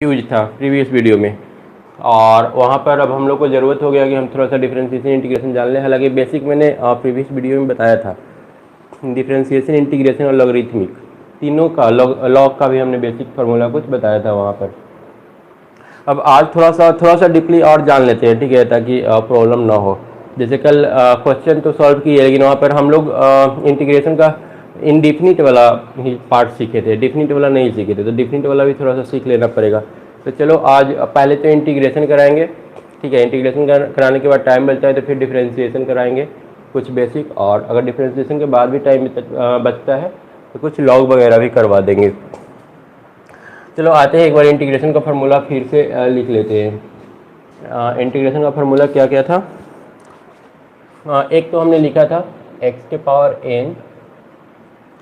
Use था previous video में, और वहाँ पर अब हम लोग को ज़रूरत हो गया कि हम थोड़ा सा डिफरेंशिएशन इंटीग्रेशन जान लें। हालांकि बेसिक मैंने प्रीवियस वीडियो में बताया था, डिफरेंशिएशन इंटीग्रेशन और लॉगरिथमिक तीनों का, लॉग का भी हमने बेसिक फार्मूला कुछ बताया था वहाँ पर। अब आज थोड़ा सा डीपली और जान लेते हैं, ठीक है, ताकि प्रॉब्लम ना हो। जैसे कल क्वेश्चन तो सॉल्व किए, लेकिन वहाँ पर हम लोग इंटीग्रेशन का इनडिफिनिट वाला ही पार्ट सीखे थे, डिफिनिट वाला नहीं सीखे थे, तो डिफिनिट वाला भी थोड़ा सा सीख लेना पड़ेगा। तो चलो आज पहले तो इंटीग्रेशन कराएंगे, ठीक है। इंटीग्रेशन कराने के बाद टाइम बचता है तो फिर डिफरेंशिएशन कराएंगे कुछ बेसिक, और अगर डिफरेंशिएशन के बाद भी टाइम बचता है तो कुछ लॉग वगैरह भी करवा देंगे। चलो आते हैं, एक बार इंटीग्रेशन का फार्मूला फिर से लिख लेते हैं। इंटीग्रेशन का फार्मूला क्या क्या था? एक तो हमने लिखा था x के power n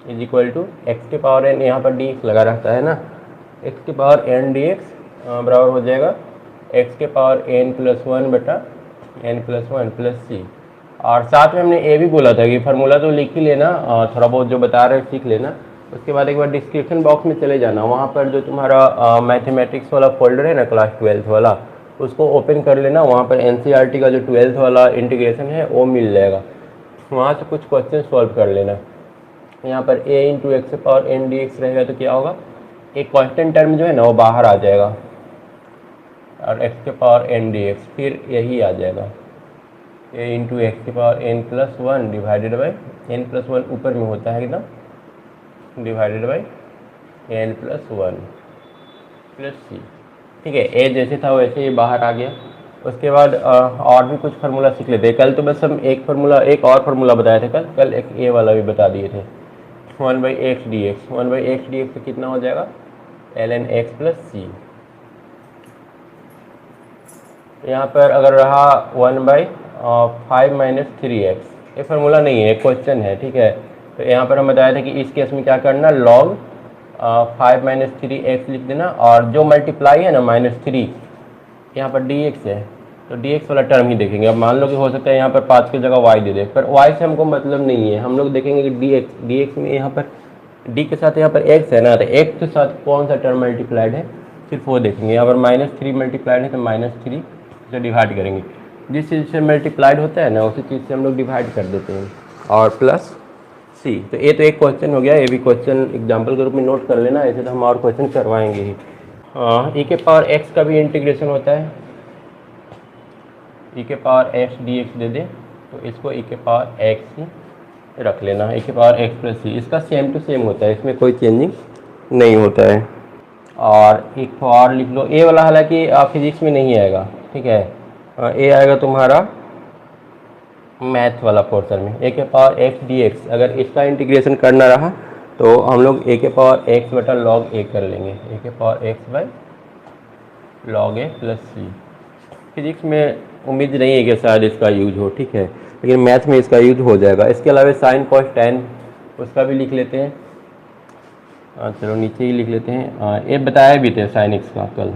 is equal to x के पावर n, यहाँ पर dx लगा रहता है ना, x के पावर n dx बराबर हो जाएगा x के पावर n प्लस 1 बटा n प्लस 1 प्लस सी। और साथ में हमने ये भी बोला था कि फार्मूला तो लिख ही लेना, थोड़ा बहुत जो बता रहे हैं सीख लेना, उसके बाद एक बार डिस्क्रिप्शन बॉक्स में चले जाना, वहाँ पर जो तुम्हारा मैथमेटिक्स वाला फोल्डर है ना, क्लास 12th वाला, उसको ओपन कर लेना। वहाँ पर एनसीईआरटी का जो 12th वाला इंटीग्रेशन है वो मिल जाएगा, वहाँ से कुछ क्वेश्चन सॉल्व कर लेना। यहाँ पर a into x power n d x रहेगा तो क्या होगा, एक कांस्टेंट टर्म जो है ना वो बाहर आ जाएगा, और x के पावर एन डी एक्स फिर यही आ जाएगा a इंटू एक्स के power n plus 1 divided by n plus 1 ऊपर में होता है एकदम, divided by n plus 1 plus c. ठीक है, a जैसे था वैसे ये बाहर आ गया। उसके बाद और भी कुछ फार्मूला सीख लेते हैं। कल तो बस हम एक और फार्मूला बताए थे, कल एक a वाला भी बता दिए थे, 1 by x d x. 1 by x d x तो कितना हो जाएगा, ln x प्लस सी। यहाँ पर अगर रहा 1 बाई 5 माइनस 3x, ये फार्मूला नहीं है, क्वेश्चन है, ठीक है। तो यहाँ पर हम बताया था कि इस केस में क्या करना, log 5 माइनस 3x लिख देना, और जो मल्टीप्लाई है ना -3, यहाँ पर dx है तो dx वाला टर्म ही देखेंगे। अब मान लो कि हो सकता है यहाँ पर 5 की जगह y दे दे, पर y से हमको मतलब नहीं है, हम लोग देखेंगे कि dx में यहाँ पर d के साथ यहाँ पर x है ना, तो x के साथ कौन सा टर्म मल्टीप्लाइड है सिर्फ वो देखेंगे। यहाँ पर -3 मल्टीप्लाइड है तो -3 से डिवाइड करेंगे, जिस चीज़ से मल्टीप्लाइड होता है ना उसी चीज़ से हम लोग डिवाइड कर देते हैं, और प्लस सी। तो ये तो एक क्वेश्चन हो गया, ये भी क्वेश्चन एग्जाम्पल के रूप में नोट कर लेना, ऐसे तो हम और क्वेश्चन करवाएंगे ही। e के पावर x का भी इंटीग्रेशन होता है, e के पावर x dx दे दे तो इसको e के पावर x ही रख लेना, e के पावर x प्लस सी। इसका सेम टू सेम होता है, इसमें कोई चेंजिंग नहीं होता है। और एक और लिख लो, ए वाला हालांकि फिजिक्स में नहीं आएगा, ठीक है, ए आएगा तुम्हारा मैथ वाला पोर्शन में। ए के पावर एक्स डी एक्स, अगर इसका इंटीग्रेशन करना रहा तो हम लोग ए के पावर एक्स बटा लॉग ए कर लेंगे, ए के power x by log a plus c. Physics में उम्मीद नहीं है कि शायद इसका यूज हो, ठीक है, लेकिन मैथ में इसका यूज हो जाएगा। इसके अलावा साइन कॉस टैन उसका भी लिख लेते हैं। चलो नीचे ही लिख लेते हैं, ये बताया भी थे साइन एक्स का कल,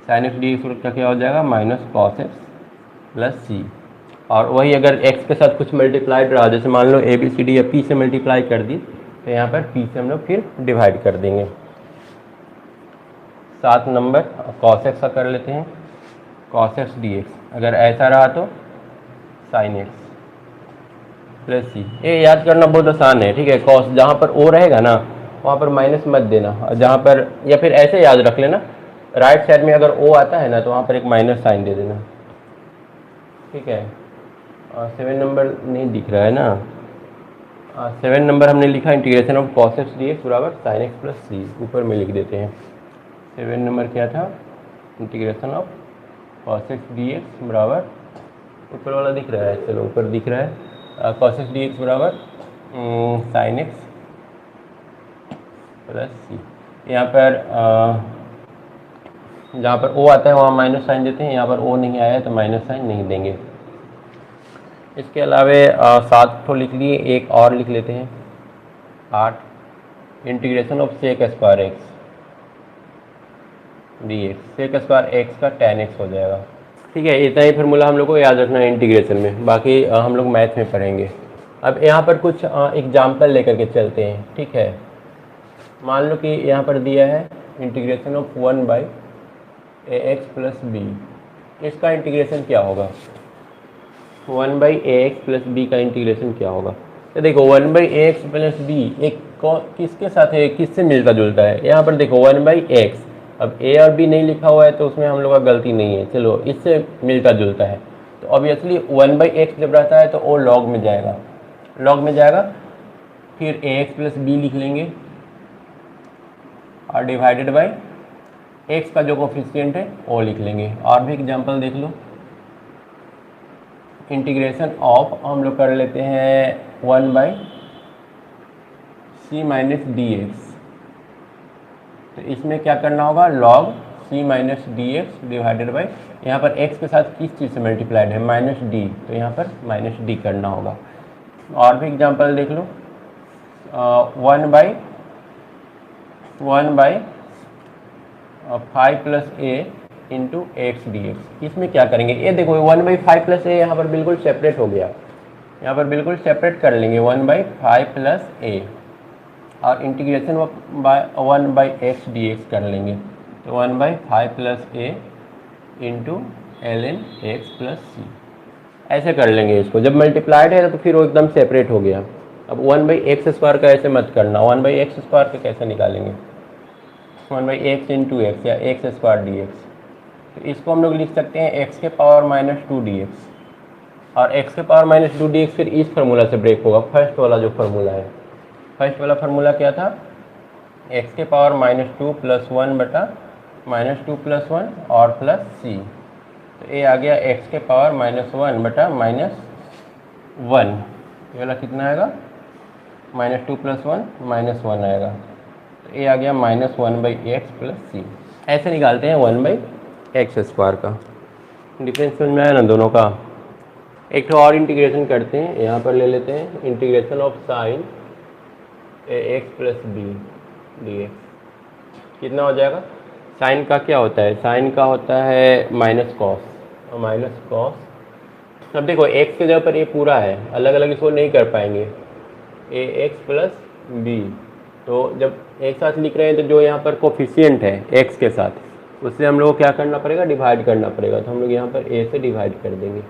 साइन एक्स डी एक्स का क्या हो जाएगा, माइनस कॉस एक्स प्लस सी। और वही अगर x के साथ कुछ मल्टीप्लाइड रहा, जैसे मान लो a b c d या p से मल्टीप्लाई कर दी, तो यहाँ पर p से हम लोग फिर डिवाइड कर देंगे। 7 नंबर cos x का कर लेते हैं, cos x dx, अगर ऐसा रहा तो sin x प्लस सी। ये याद करना बहुत आसान है, ठीक है। cos जहाँ पर o रहेगा ना वहाँ पर माइनस मत देना, और जहाँ पर, या फिर ऐसे याद रख लेना, राइट साइड में अगर o आता है ना तो वहाँ पर एक माइनस साइन दे देना, ठीक है। 7 नंबर नहीं दिख रहा है ना, 7 नंबर हमने लिखा integration of cos x dx बराबर sin x प्लस सी, ऊपर में लिख देते हैं। 7 नंबर क्या था, integration of cos x dx बराबर, ऊपर वाला दिख रहा है, चलो ऊपर दिख रहा है, cos x dx बराबर sin x प्लस सी। यहाँ पर जहाँ पर o आता है वहाँ माइनस साइन देते हैं, यहाँ पर o नहीं आया है तो माइनस साइन नहीं देंगे। इसके अलावे 7 तो लिख लिए, एक और लिख लेते हैं 8, integration of sec square x d x, sec square x का tan x हो जाएगा, ठीक है। इतना ही फार्मूला हम लोग को याद रखना है इंटीग्रेशन में, बाकी हम लोग मैथ में पढ़ेंगे। अब यहाँ पर कुछ एग्जाम्पल लेकर के चलते हैं, ठीक है। मान लो कि यहाँ पर दिया है integration of 1 by a x plus b, इसका इंटीग्रेशन क्या होगा? 1/ax प्लस बी का इंटीग्रेशन क्या होगा? तो देखो 1/ax प्लस बी एक किसके साथ है, किससे मिलता जुलता है? यहाँ पर देखो 1/x, अब a और b नहीं लिखा हुआ है तो उसमें हम लोग का गलती नहीं है, चलो इससे मिलता जुलता है। तो ऑब्वियसली 1/x जब रहता है तो वो लॉग में जाएगा, लॉग में जाएगा, फिर ax प्लस बी लिख लेंगे और डिवाइडेड बाई x का जो कोफिशिएंट है वो लिख लेंगे। और भी एग्जांपल देख लो, इंटीग्रेशन ऑफ हम लोग कर लेते हैं 1/c माइनस डी एक्स। तो इसमें क्या करना होगा? Log c minus D x divided by, यहाँ पर x के साथ किस चीज़ से मल्टीप्लाइड है? माइनस डी, तो यहाँ पर माइनस डी करना होगा। और भी एग्जांपल देख लो, 1/5 plus a into x d x. इसमें क्या करेंगे? ये देखो 1/5 प्लस ए यहाँ पर बिल्कुल सेपरेट हो गया, यहाँ पर बिल्कुल सेपरेट कर लेंगे 1/5 प्लस ए और इंटीग्रेशन 1/x डी एक्स कर लेंगे। तो 1/5 प्लस ए इंटू ln x प्लस सी, ऐसे कर लेंगे इसको। जब मल्टीप्लाइड है तो फिर वो एकदम सेपरेट हो गया। अब 1/x स्क्वायर का ऐसे मत करना, 1/x स्क्वायर का कैसे निकालेंगे? 1/x इंटू एक्स या एक्स स्क्वायर डी एक्स। तो इसको हम लोग लिख सकते हैं x के पावर माइनस 2 डी एक्स, और x के पावर माइनस 2 डी एक्स फिर इस फार्मूला से ब्रेक होगा, फर्स्ट वाला जो फार्मूला है। फर्स्ट वाला फार्मूला क्या था? x के पावर माइनस 2 प्लस 1 बटा माइनस 2 प्लस 1 और प्लस c। तो ये आ गया x के पावर माइनस 1 बटा माइनस 1, ये वाला कितना आएगा? माइनस 2 प्लस 1 माइनस 1 आएगा। तो ये आ गया माइनस 1/x प्लस सी। ऐसे निकालते हैं 1/x स्क्वायर का। डिफरेंस समझ में आया ना दोनों का? एक तो और इंटीग्रेशन करते हैं, यहाँ पर ले लेते हैं integration of sine ax plus b d x. कितना हो जाएगा? साइन का क्या होता है? साइन का होता है माइनस कॉस, और माइनस कॉस। अब देखो x के जगह पर ये पूरा है, अलग अलग इसको नहीं कर पाएंगे, ax प्लस बी। तो जब एक साथ लिख रहे हैं तो जो यहाँ पर कोफिशिएंट है x के साथ, उससे हम लोग को क्या करना पड़ेगा? डिवाइड करना पड़ेगा। तो हम लोग यहाँ पर a से डिवाइड कर देंगे,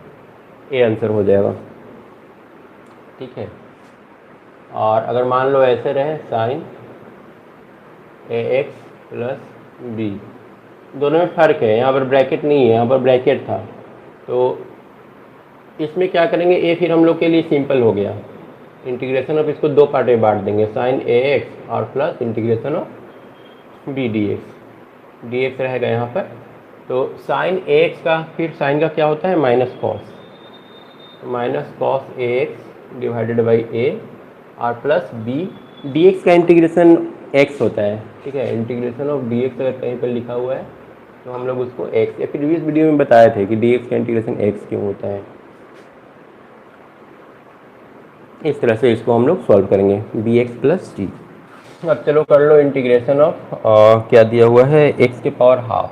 a आंसर हो जाएगा, ठीक है। और अगर मान लो ऐसे रहे साइन ax प्लस बी, दोनों में फ़र्क है, यहाँ पर ब्रैकेट नहीं है, यहाँ पर ब्रैकेट था। तो इसमें क्या करेंगे? a फिर हम लोग के लिए सिंपल हो गया, इंटीग्रेशन ऑफ इसको दो पार्ट में बांट देंगे, साइन ax और plus integration of b dx रहेगा यहाँ पर। तो साइन ax का फिर साइन का क्या होता है? Minus cos, minus cos ax divided by a और प्लस b dx का इंटीग्रेशन x होता है, ठीक है। इंटीग्रेशन ऑफ dx अगर कहीं पर लिखा हुआ है तो हम लोग उसको x, या प्रीवियस वीडियो में बताए थे कि dx का इंटीग्रेशन x क्यों होता है। इस तरह से इसको हम लोग सॉल्व करेंगे, bx प्लस डी। अब चलो कर लो इंटीग्रेशन ऑफ क्या दिया हुआ है? x के पावर हाफ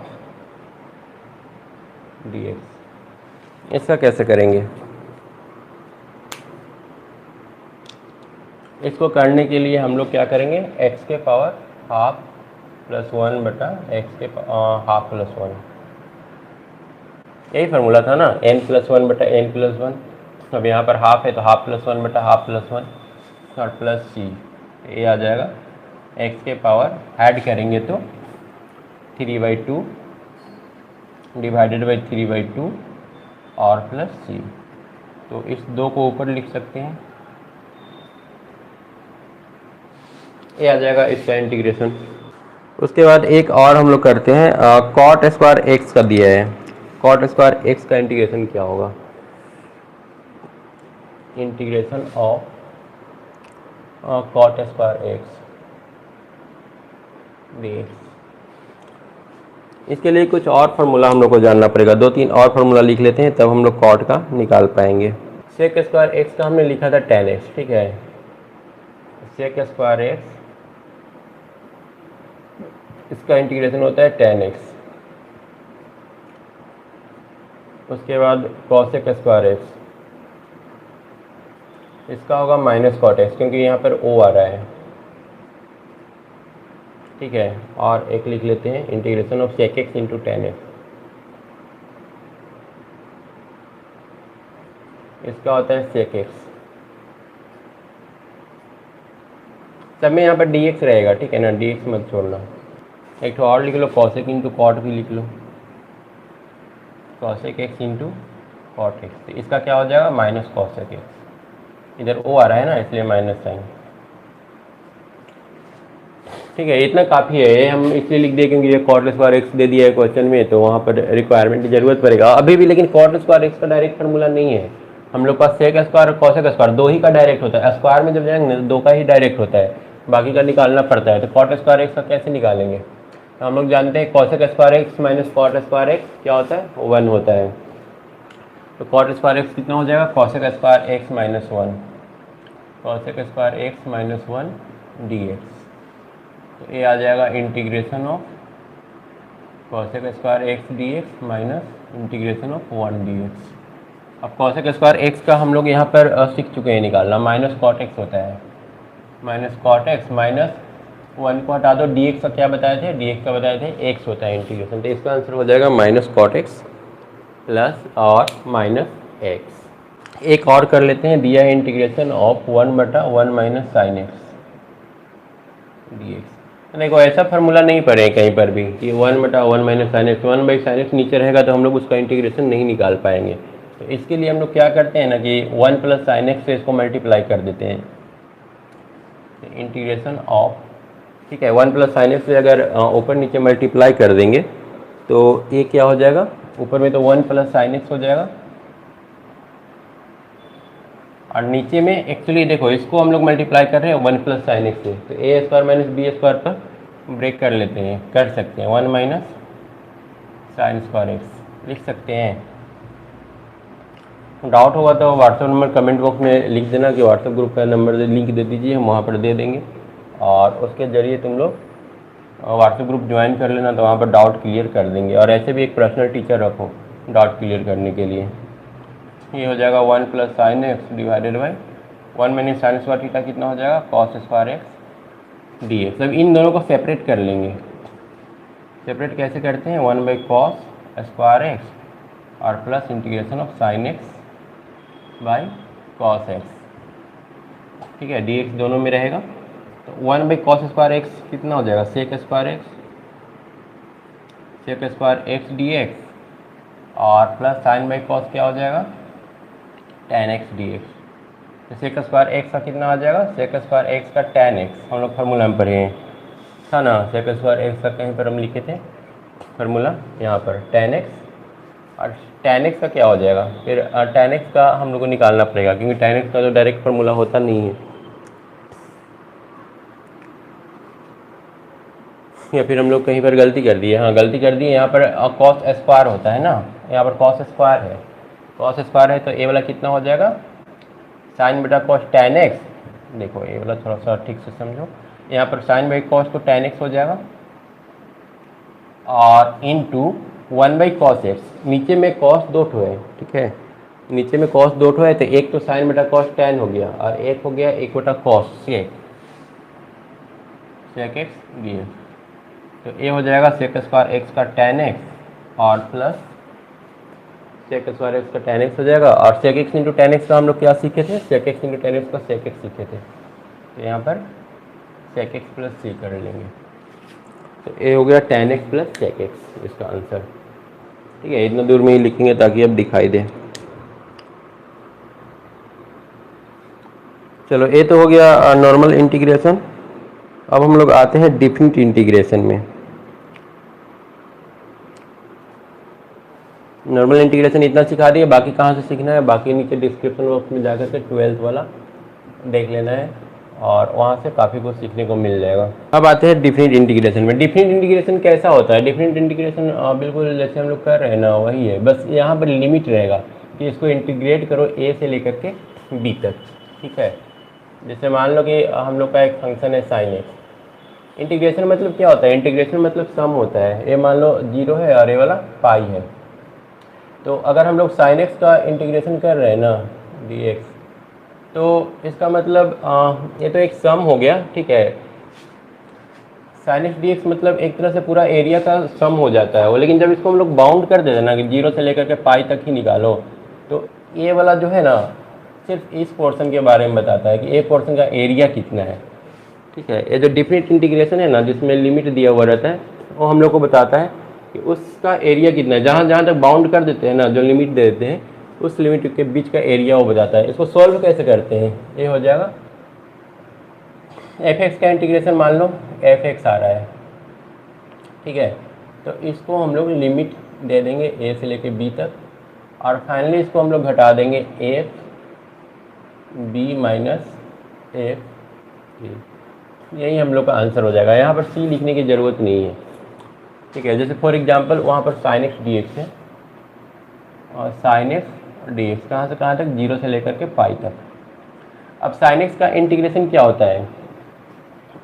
dx। इसका कैसे करेंगे? इसको करने के लिए हम लोग क्या करेंगे? x के पावर हाफ प्लस 1 बटा x के हाफ प्लस 1, यही फार्मूला था ना, n प्लस 1 बटा n प्लस 1। अब यहाँ पर हाफ है तो हाफ प्लस 1 बटा हाफ प्लस 1 और प्लस सी, ये आ जाएगा x के पावर, ऐड करेंगे तो 3/2 डिवाइडेड बाई 3/2 और प्लस सी। तो इस दो को ऊपर लिख सकते हैं, ये आ जाएगा इसका इंटीग्रेशन। उसके बाद एक और हम लोग करते हैं, कॉट स्क्वायर एक्स का दिया है, कॉट स्क्वायर एक्स का इंटीग्रेशन क्या होगा? Integration of cot square x dx। इसके लिए कुछ और फार्मूला हम लोग को जानना पड़ेगा, 2-3 और फार्मूला लिख लेते हैं तब हम लोग कॉट का निकाल पाएंगे। सेक स्क्वायर एक्स का हमने लिखा था tan x, ठीक है। सेक स्क्वायर एक्स, इसका इंटीग्रेशन होता है tan x। उसके बाद कॉसेक स्क्वायर एक्स, इसका होगा माइनस कॉट एक्स, क्योंकि यहाँ पर o आ रहा है, ठीक है। और एक लिख लेते हैं integration of sec x into tan x। इसका होता है सेक एक्स। सब में यहाँ पर डी एक्स रहेगा, ठीक है ना, डी एक्स मत छोड़ना। एक तो और लिख लो, कॉसेक इंटू कॉट भी लिख लो, cosec x into cot x. तो इसका क्या हो जाएगा, माइनस कॉसेक एक्स। इधर ओ आ रहा है ना, इसलिए माइनस साइन। ठीक है, इतना काफ़ी है। ये हम इसलिए लिख दिए क्योंकि ये कॉट स्क्वायर एक्स दे दिया है क्वेश्चन में, तो वहाँ पर रिक्वायरमेंट की जरूरत पड़ेगा अभी भी। लेकिन कॉट स्क्वायर एक्स का डायरेक्ट फार्मूला नहीं है हम लोग पास। सेक स्क्वायर और कॉसेक स्क्वायर दो ही का डायरेक्ट होता है। स्क्वायर में जब जाएंगे ना दो का ही डायरेक्ट होता है, बाकी का निकालना पड़ता है। तो कॉट स्क्वायर एक्स का कैसे निकालेंगे, तो हम लोग जानते हैं cosec square x minus cot square x क्या होता है, 1 होता है। तो कॉट स्क्वायर एक्स कितना हो जाएगा, cosec square x minus 1, cosec square x minus 1 D x. तो ये आ जाएगा integration of cosec square x d x minus integration of 1 D x. अब कॉसेक स्क्वायर एक्स का हम लोग यहाँ पर सीख चुके हैं निकालना, माइनस कॉट एक्स होता है, माइनस कॉट एक्स माइनस 1 को हटा दो, डी एक्स का क्या बताए थे, डी एक्स का बताए थे एक्स होता है इंटीग्रेशन। तो इसका आंसर हो जाएगा माइनस कॉट एक्स प्लस और माइनस एक्स। एक और कर लेते हैं, दिया है integration of 1/1 minus sine x d x. देखो ऐसा फार्मूला नहीं पढ़े कहीं पर भी कि 1/1 minus sine x, 1/sin x नीचे रहेगा तो हम लोग उसका इंटीग्रेशन नहीं निकाल पाएंगे। तो इसके लिए हम लोग क्या करते हैं ना कि 1 + sin x से इसको मल्टीप्लाई कर देते हैं, इंटीग्रेशन ऑफ, ठीक है, 1 + sin x से अगर ऊपर नीचे मल्टीप्लाई कर देंगे तो ये क्या हो जाएगा, ऊपर में तो 1 + sin x हो जाएगा और नीचे में एक्चुअली देखो इसको हम लोग मल्टीप्लाई कर रहे हैं 1 + sin x से, तो a square minus b square पर ब्रेक कर लेते हैं, कर सकते हैं 1 - sin स्क्वायर x लिख सकते हैं। डाउट होगा तो व्हाट्सएप नंबर कमेंट बॉक्स में लिख देना कि व्हाट्सएप ग्रुप का नंबर लिंक दे दीजिए, हम वहाँ पर दे देंगे और उसके ज़रिए तुम लोग व्हाट्सएप ग्रुप ज्वाइन कर लेना, तो वहाँ पर डाउट क्लियर कर देंगे। और ऐसे भी एक पर्सनल टीचर रखो डाउट क्लियर करने के लिए। ये हो जाएगा 1 + sin x divided by 1 - sin square theta कितना हो जाएगा, cos square x d x. अब इन दोनों को सेपरेट कर लेंगे। सेपरेट कैसे करते हैं, 1/cos स्क्वायर x और plus integration of sin x by cos x, ठीक है, डी एक्स दोनों में रहेगा। तो 1/cos स्क्वायर x कितना हो जाएगा, sec square x d x और प्लस sin/cos क्या हो जाएगा, tan x डी एक्स। तो सेक स्क्वायर एक्स का कितना आ जाएगा, सेक स्क्वायर एक्स का tan x, हम लोग फार्मूला में पढ़े हैं था ना, सेक स्क्वायर एक्स का कहीं पर हम लिखे थे फार्मूला, यहाँ पर tan x और tan x का क्या हो जाएगा, फिर tan x का हम लोग को निकालना पड़ेगा क्योंकि tan x का तो डायरेक्ट फार्मूला होता नहीं है, या फिर हम लोग कहीं पर गलती कर दी है, हाँ गलती कर दी है। यहाँ पर cos स्क्वायर होता है ना, यहाँ पर cos स्क्वायर है, cos स्क्वायर है तो ए वाला कितना हो जाएगा, sin/cos tan x। देखो ये वाला थोड़ा सा ठीक से समझो, यहाँ पर sin/cos तो tan x हो जाएगा और इंटू 1/cos x, नीचे में cos 2 ठो है, ठीक है, नीचे में cos 2 ठो है, तो एक तो sin/cos tan हो गया और एक हो गया 1/cos sec x d x. तो ये हो जाएगा सेक स्क्वायर एक्स का tan x और प्लस सेक स्क्वायर एक्स का tan x हो जाएगा, और sec x into tan x का हम लोग क्या सीखे थे, sec x into tan x का सेक एक्स सीखे थे, तो यहाँ पर सेक एक्स प्लस सी कर लेंगे। तो ये हो गया tan x plus sec x इसका आंसर, ठीक है, इतना दूर में ही लिखेंगे ताकि अब दिखाई दे। चलो ये तो हो गया नॉर्मल इंटीग्रेशन। अब हम लोग आते हैं डिफिनिट इंटीग्रेशन में। नॉर्मल इंटीग्रेशन इतना सिखा दिया, बाकी कहाँ से सीखना है, बाकी नीचे डिस्क्रिप्शन बॉक्स में जाकर के 12th वाला देख लेना है और वहाँ से काफ़ी कुछ सीखने को मिल जाएगा। अब आते हैं डिफिनिट इंटीग्रेशन में। डिफिनिट इंटीग्रेशन कैसा होता है, डिफिनिट इंटीग्रेशन बिल्कुल जैसे हम लोग कर रहे हैं ना वही है, बस यहाँ पर लिमिट रहेगा कि इसको इंटीग्रेट करो ए से लेकर के बी तक, ठीक है। जैसे मान लो कि हम लोग का एक फंक्शन है sin x, इंटीग्रेशन मतलब क्या होता है, इंटीग्रेशन मतलब सम होता है। ये मान लो 0 है और ये वाला पाई है, तो अगर हम लोग sin x का इंटीग्रेशन कर रहे हैं ना dx, तो इसका मतलब ये तो एक सम हो गया, ठीक है। sin x dx मतलब एक तरह से पूरा एरिया का सम हो जाता है वो, लेकिन जब इसको हम लोग बाउंड कर देते हैं ना कि 0 से लेकर के पाई तक ही निकालो, तो ये वाला जो है ना सिर्फ इस पोर्शन के बारे में बताता है कि एक पोर्शन का एरिया कितना है। ठीक है, ये जो डिफरेंट इंटीग्रेशन है ना जिसमें लिमिट दिया हुआ रहता है वो हम लोग को बताता है कि उसका एरिया कितना है। जहाँ जहाँ तक बाउंड कर देते हैं ना, जो लिमिट दे देते हैं उस लिमिट के बीच का एरिया वो बताता है। इसको सॉल्व कैसे करते हैं, ये हो जाएगा f(x) का इंटीग्रेशन मान लो f(x) आ रहा है। ठीक है, तो इसको हम लोग लिमिट दे देंगे a से लेके b तक, और फाइनली इसको हम लोग घटा देंगे f b minus f a। यही हम लोग का आंसर हो जाएगा। यहाँ पर c लिखने की ज़रूरत नहीं है। ठीक है, जैसे फॉर एग्जांपल वहाँ पर sin x dx है, और sin x dx कहाँ से कहाँ तक, 0 से लेकर के पाई तक। अब sin x का इंटीग्रेशन क्या होता है,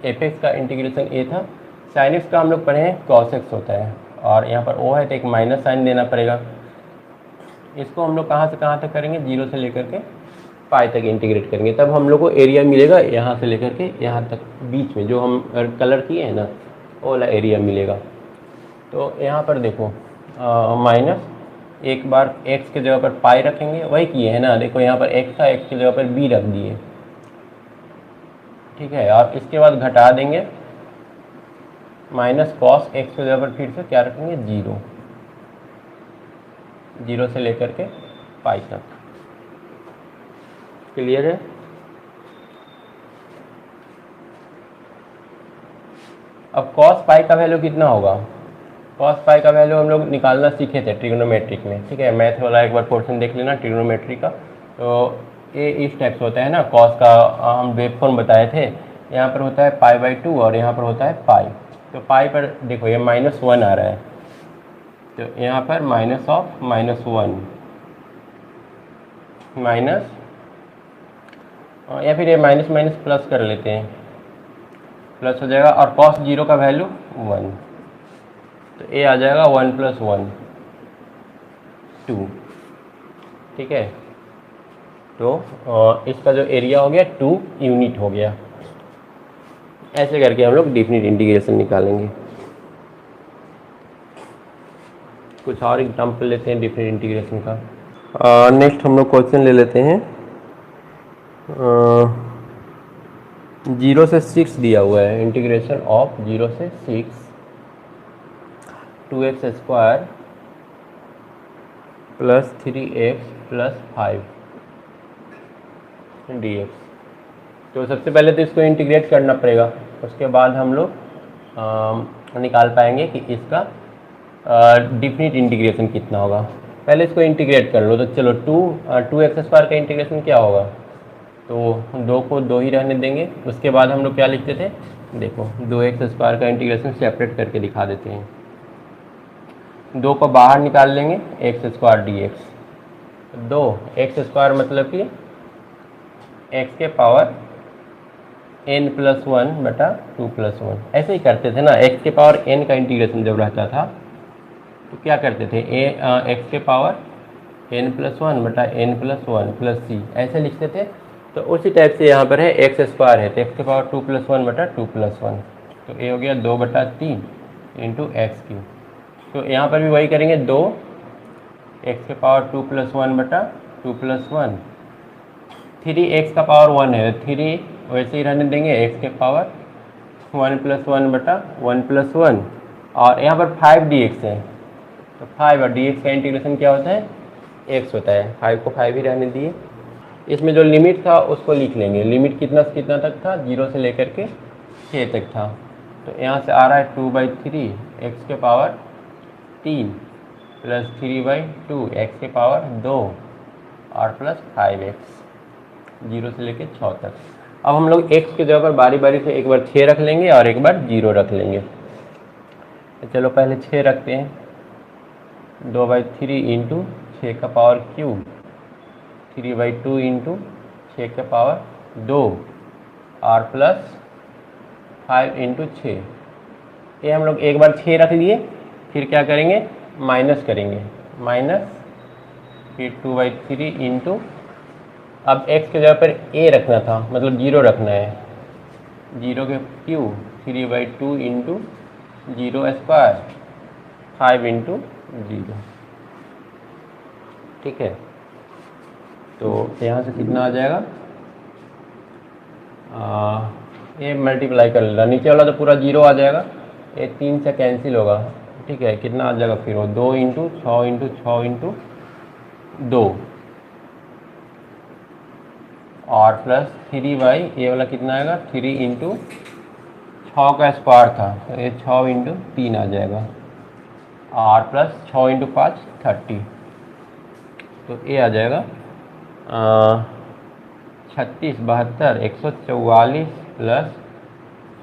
f(x) का इंटीग्रेशन a था, sin x का हम लोग पढ़े हैं cos x होता है, और यहाँ पर o है तो एक माइनस साइन देना पड़ेगा। इसको हम लोग कहाँ से कहाँ तक करेंगे, 0 से लेकर के पाई तक इंटीग्रेट करेंगे, तब हम लोग को एरिया मिलेगा यहाँ से लेकर के यहाँ तक बीच में जो हम कलर किए हैं ना वो वाला एरिया मिलेगा। तो यहाँ पर देखो माइनस, एक बार x के जगह पर पाई रखेंगे, वही किए हैं ना, देखो यहाँ पर x था, x की जगह पर b रख दिए। ठीक है, और इसके बाद घटा देंगे, माइनस कॉस x की जगह पर फिर से क्या रखेंगे, 0, 0 से लेकर के पाई तक। क्लियर है? अब कॉस पाई का वैल्यू कितना होगा, कॉस पाई का वैल्यू हम लोग निकालना सीखे थे ट्रिग्नोमेट्रिक में। ठीक है, मैथ वाला एक बार पोर्शन देख लेना ट्रिग्नोमेट्री का। तो ये इस टाइप से होता है ना, कॉस का हम वेव फॉर्म बताए थे। यहाँ पर होता है π/2 और यहाँ पर होता है पाई। तो पाई पर देखो ये -1 आ रहा है, तो यहाँ पर -(-1) माइनस, या फिर ये माइनस माइनस प्लस कर लेते हैं, प्लस हो जाएगा, और cos 0 का वैल्यू 1, तो ये आ जाएगा 1 + 1 2। ठीक है, तो इसका जो एरिया हो गया 2 यूनिट हो गया। ऐसे करके हम लोग डेफिनिट इंटीग्रेशन निकालेंगे। कुछ और एग्जाम्पल लेते हैं डेफिनिट इंटीग्रेशन का। नेक्स्ट हम लोग क्वेश्चन ले लेते हैं। 0 से 6 दिया हुआ है, इंटीग्रेशन ऑफ 0 से 6 2x² + 3x + 5 dx। तो सबसे पहले तो इसको इंटीग्रेट करना पड़ेगा, उसके बाद हम लोग निकाल पाएंगे कि इसका डेफिनिट इंटीग्रेशन कितना होगा। पहले इसको इंटीग्रेट कर लो, तो चलो 2x² का इंटीग्रेशन क्या होगा, तो 2 को 2 ही रहने देंगे। उसके बाद हम लोग क्या लिखते थे, देखो 2x² का इंटीग्रेशन सेपरेट करके दिखा देते हैं। 2 को बाहर निकाल लेंगे, x² dx। 2x² मतलब कि x के पावर n+1/2 + 1। ऐसे ही करते थे ना, x के पावर n का इंटीग्रेशन जब रहता था तो क्या करते थे, x के पावर n+1/n+1 + c ऐसे लिखते थे। तो उसी टाइप से यहाँ पर है x² है, तो x के पावर 2 + 1/2 + 1, तो ये हो गया 2/3 × x³। तो यहाँ पर भी वही करेंगे, 2 x के पावर 2 + 1/2 + 1, 3x का पावर 1 है, 3 वैसे ही रहने देंगे, x के पावर 1 + 1/1 + 1, और यहाँ पर 5 dx है, तो 5 और dx का इंटीग्रेशन क्या होता है, x होता है। 5 को 5 ही रहने दिए। इसमें जो लिमिट था उसको लिख लेंगे, लिमिट कितना से कितना तक था, 0 से लेकर के 6 तक था। तो यहाँ से आ रहा है 2/3 x के पावर 3 + 3/2 x के पावर 2 और प्लस 5x 0 से लेके 6 तक। अब हम लोग x की जगह पर बारी बारी से एक बार 6 रख लेंगे और एक बार 0 रख लेंगे। तो चलो पहले 6 रखते हैं, 2/3 × 6 का पावर क्यूब, 3/2 × 6 का पावर 2 और प्लस 5 × 6। ये हम लोग एक बार 6 रख लिए, फिर क्या करेंगे, माइनस करेंगे, माइनस, फिर 2/3 × अब x के जगह पर a रखना था, मतलब 0 रखना है, 0 के क्यूब, 3/2 × 0² 5 × 0। ठीक है, तो यहाँ से कितना आ जाएगा, ये मल्टीप्लाई कर लेना, नीचे वाला तो पूरा 0 आ जाएगा, ये 3 से कैंसिल होगा, ठीक है। कितना आ जाएगा फिर वो 2 इंटू 6 इंटू 6 इंटू 2 और प्लस 3 ये वाला कितना आएगा 3 इंटू 6 का स्क्वायर था तो ये 6 इंटू 3 आ जाएगा और प्लस 6 इंटू 5 30, तो ये आ जाएगा 36 72 144 प्लस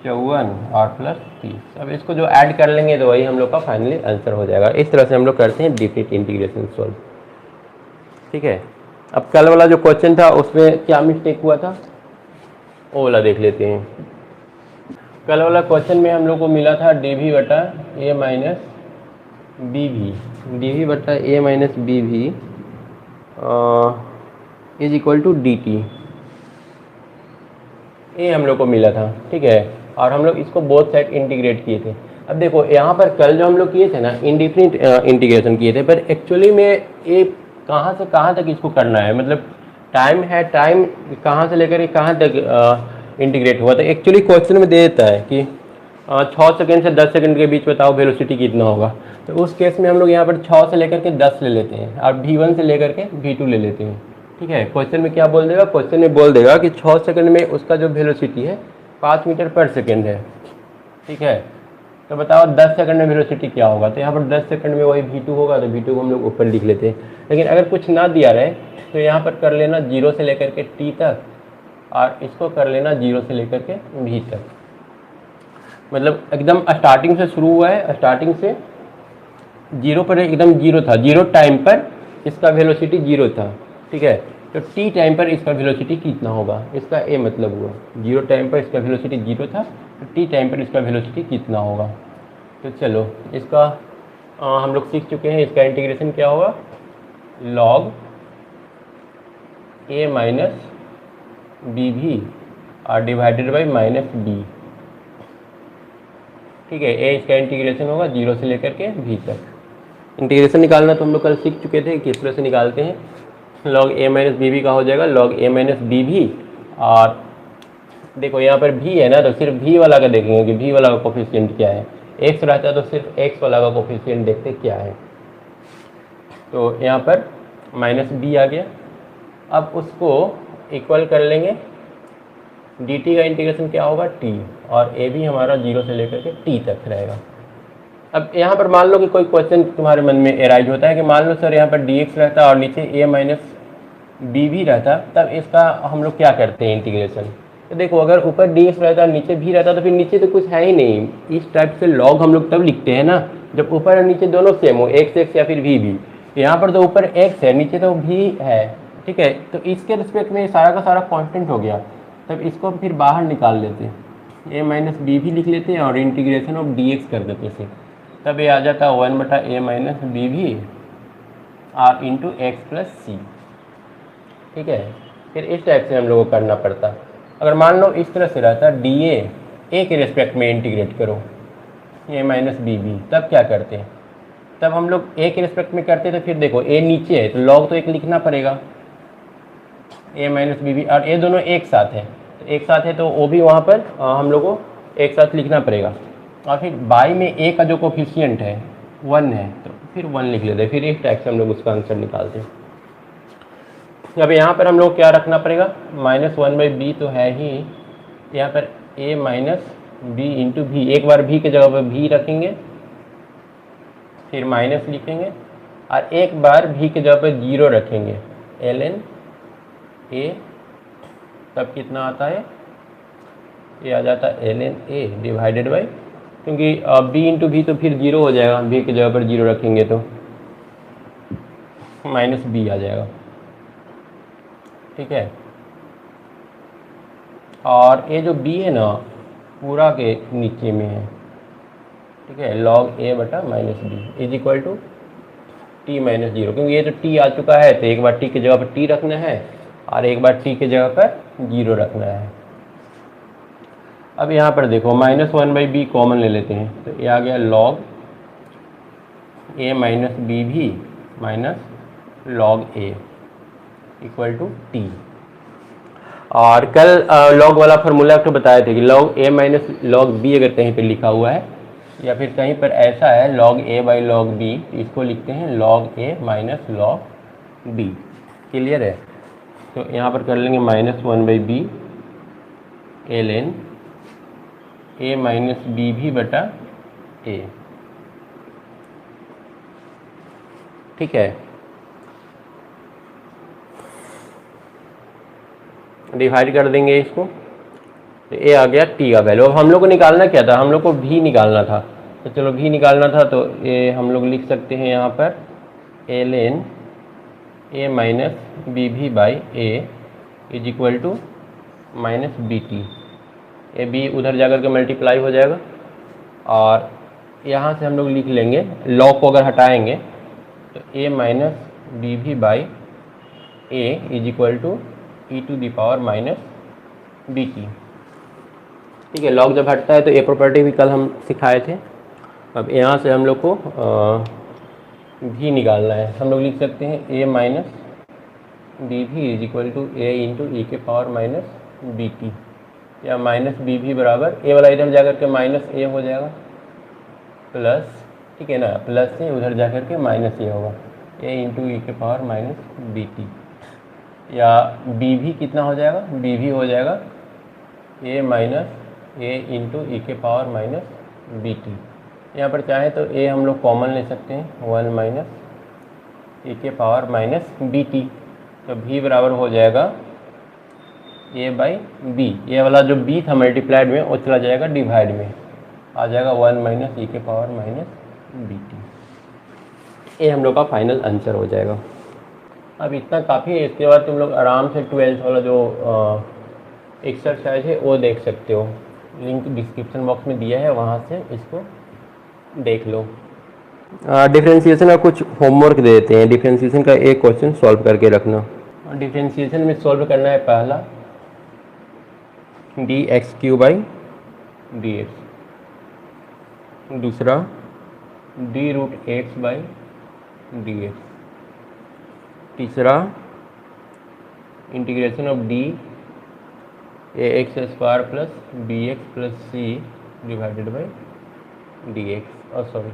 54 और प्लस 30। अब इसको जो ऐड कर लेंगे तो वही हम लोग का फाइनली आंसर हो जाएगा। इस तरह से हम लोग करते हैं डिफरेंट इंटीग्रेशन सॉल्व, ठीक है। अब कल वाला जो क्वेश्चन था उसमें क्या मिस्टेक हुआ था वो वाला देख लेते हैं। कल वाला क्वेश्चन में हम लोग को मिला था dv बटा a माइनस बी भी, dv बटा a माइनस बी भी is equal to d t, ये हम लोग को मिला था, ठीक है। और हम लोग इसको बोथ साइड इंटीग्रेट किए थे। अब देखो यहाँ पर कल जो हम लोग किए थे ना इंडिफरेंट इंटीग्रेशन किए थे, पर एक्चुअली में ये कहाँ से कहाँ तक इसको करना है, मतलब टाइम है, टाइम कहाँ से लेकर कहाँ तक इंटीग्रेट हुआ था। एक्चुअली क्वेश्चन में दे देता है कि 6 सेकंड से 10 सेकंड के बीच बताओ वेलोसिटी कितना होगा, तो उस केस में हम लोग यहाँ पर 6 से लेकर के 10 ले लेते हैं और v1 से लेकर के v2 ले लेते हैं, ठीक है। क्वेश्चन में क्या बोल देगा, क्वेश्चन में बोल देगा कि 6 सेकंड में उसका जो वेलोसिटी है 5 मीटर पर सेकंड है, ठीक है। तो बताओ 10 सेकंड में वेलोसिटी क्या होगा, तो यहाँ पर 10 सेकंड में वही v2 होगा, तो v2 को हम लोग ऊपर लिख लेते हैं। लेकिन अगर कुछ ना दिया रहे तो यहाँ पर कर लेना 0 से लेकर के t तक और इसको कर लेना 0 से लेकर के v तक, मतलब एकदम स्टार्टिंग से शुरू हुआ है, स्टार्टिंग से 0 पर एकदम 0 था, 0 टाइम पर इसका वेलोसिटी 0 था, ठीक है। तो t टाइम पर इसका वेलोसिटी कितना होगा, इसका ये मतलब हुआ 0 टाइम पर इसका वेलोसिटी 0 था, तो t टाइम पर इसका वेलोसिटी कितना होगा। तो चलो इसका हम लोग सीख चुके हैं, इसका इंटीग्रेशन क्या होगा, log a माइनस बी भी और डिवाइडेड बाई माइनस बी, ठीक है। ए इसका इंटीग्रेशन होगा 0 से लेकर के v तक। इंटीग्रेशन निकालना तो हम लोग कल सीख चुके थे किस तरह से निकालते हैं। log a माइनस बी भी का हो जाएगा log a माइनस बी भी, और देखो यहाँ पर v है ना, तो सिर्फ v वाला का देखेंगे कि v वाला का कोफिशिएंट क्या है। x रहता है तो सिर्फ x वाला का कोफिशिएंट देखते क्या है, तो यहाँ पर माइनस b आ गया। अब उसको इक्वल कर लेंगे, dt का इंटीग्रेशन क्या होगा t, और a भी हमारा 0 से लेकर के t तक रहेगा। अब यहाँ पर मान लो कि कोई क्वेश्चन तुम्हारे मन में एराइज होता है कि मान लो सर यहाँ पर dx रहता और नीचे a माइनस बी भी रहता, तब इसका हम लोग क्या करते हैं इंटीग्रेशन। तो देखो अगर ऊपर dx रहता नीचे भी रहता तो फिर नीचे तो कुछ है ही नहीं, इस टाइप से log हम लोग तब लिखते हैं ना जब ऊपर और नीचे दोनों सेम हो, x या फिर v भी। यहाँ पर तो ऊपर x है नीचे तो v है, ठीक है। तो इसके रिस्पेक्ट में सारा का सारा कांस्टेंट हो गया, तब इसको फिर बाहर निकाल लेते हैं, a माइनस बी भी लिख लेते हैं और इंटीग्रेशन ऑफ dx कर देते हैं, तब ये आ जाता है 1 बटा a माइनस बी भी और इंटू एक्स प्लस सी, ठीक है। फिर इस टाइप से हम लोगों को करना पड़ता। अगर मान लो इस तरह से रहता dA a के रिस्पेक्ट में इंटीग्रेट करो a माइनस बी भी, तब क्या करते हैं, तब हम लोग a के रिस्पेक्ट में करते तो फिर देखो a नीचे है तो log तो एक लिखना पड़ेगा a माइनस बी भी, और ये दोनों एक साथ है तो एक साथ है तो वो भी वहाँ पर हम लोग को एक साथ लिखना पड़ेगा। और फिर बाई में a का जो कोफिशिएंट है 1 है तो फिर 1 लिख लेते हैं, फिर इस टाइप से हम लोग उसका आंसर निकालते हैं। अब यहाँ पर हम लोग क्या रखना पड़ेगा, -1/b तो है ही, यहाँ पर a माइनस बी इंटू भी, एक बार भी की जगह पर भी रखेंगे फिर माइनस लिखेंगे और एक बार भी की जगह पर 0 रखेंगे ln a, तब कितना आता है, ये आ जाता है ln a डिवाइडेड बाई, क्योंकि b इंटू भी तो फिर 0 हो जाएगा, b की जगह पर 0 रखेंगे तो माइनस b आ जाएगा, ठीक है। और ये जो b है ना पूरा के नीचे में है, ठीक है, log a बटा minus b is equal to t minus 0, क्योंकि ये तो t आ चुका है तो एक बार t की जगह पर t रखना है और एक बार t की जगह पर 0 रखना है। अब यहाँ पर देखो -1/b कॉमन ले लेते हैं तो ये आ गया log a माइनस बी भी minus log a, equal to t. और कल लॉग वाला फार्मूला आपको बताए थे कि log a minus log b अगर कहीं पर लिखा हुआ है या फिर कहीं पर ऐसा है log a by log b, तो इसको लिखते हैं log a minus log b. Clear है? तो यहाँ पर कर लेंगे -1/b ln a minus b भी बटा a। ठीक है, डिवाइड कर देंगे इसको, तो a आ गया t का वैल्यू। अब हम लोग को निकालना क्या था? हम लोग को v निकालना था। तो चलो v निकालना था तो ये हम लोग लिख सकते हैं यहाँ पर ln a माइनस बी भी by a is equal to minus b t. A b उधर जाकर के मल्टीप्लाई हो जाएगा और यहाँ से हम लोग लिख लेंगे, लॉग को अगर हटाएंगे तो a माइनस बी भी by a is equal to e to the power minus b t. ठीक है, लॉग जब हटता है तो ए प्रॉपर्टी भी कल हम सिखाए थे। अब यहाँ से हम लोग को भी निकालना है। हम लोग लिख सकते हैं a माइनस बी भी is equal to a into e के पावर माइनस बी टी, या माइनस बी भी बराबर ए वाला इधर जाकर के माइनस ए हो जाएगा प्लस, ठीक है ना, प्लस से उधर जाकर के माइनस ए होगा ए इंटू ई के पावर माइनस बी टी, या बी भी कितना हो जाएगा? बी भी हो जाएगा ए माइनस ए इंटू ई के पावर माइनस बी टी। यहाँ पर चाहे तो ए हम लोग कॉमन ले सकते हैं 1 माइनस ई के पावर माइनस बी टी, तो भी बराबर हो जाएगा ए बाई बी। ये वाला जो बी था मल्टीप्लाइड में वो चला जाएगा डिवाइड में, आ जाएगा 1 माइनस ई के पावर माइनस बी टी। ये हम लोग का फाइनल आंसर हो जाएगा। अब इतना काफ़ी है, इसके बाद तुम लोग आराम से 12th वाला जो एक्सरसाइज है वो देख सकते हो, लिंक डिस्क्रिप्शन बॉक्स में दिया है, वहाँ से इसको देख लो। डिफरेंशिएशन का कुछ होमवर्क दे देते हैं। डिफरेंशिएशन का एक क्वेश्चन सॉल्व करके रखना। डिफरेंशिएशन में सॉल्व करना है पहला d x cube by d x, दूसरा d root x by d x, तीसरा integration of d a x square plus b x plus c divided by d x, और sorry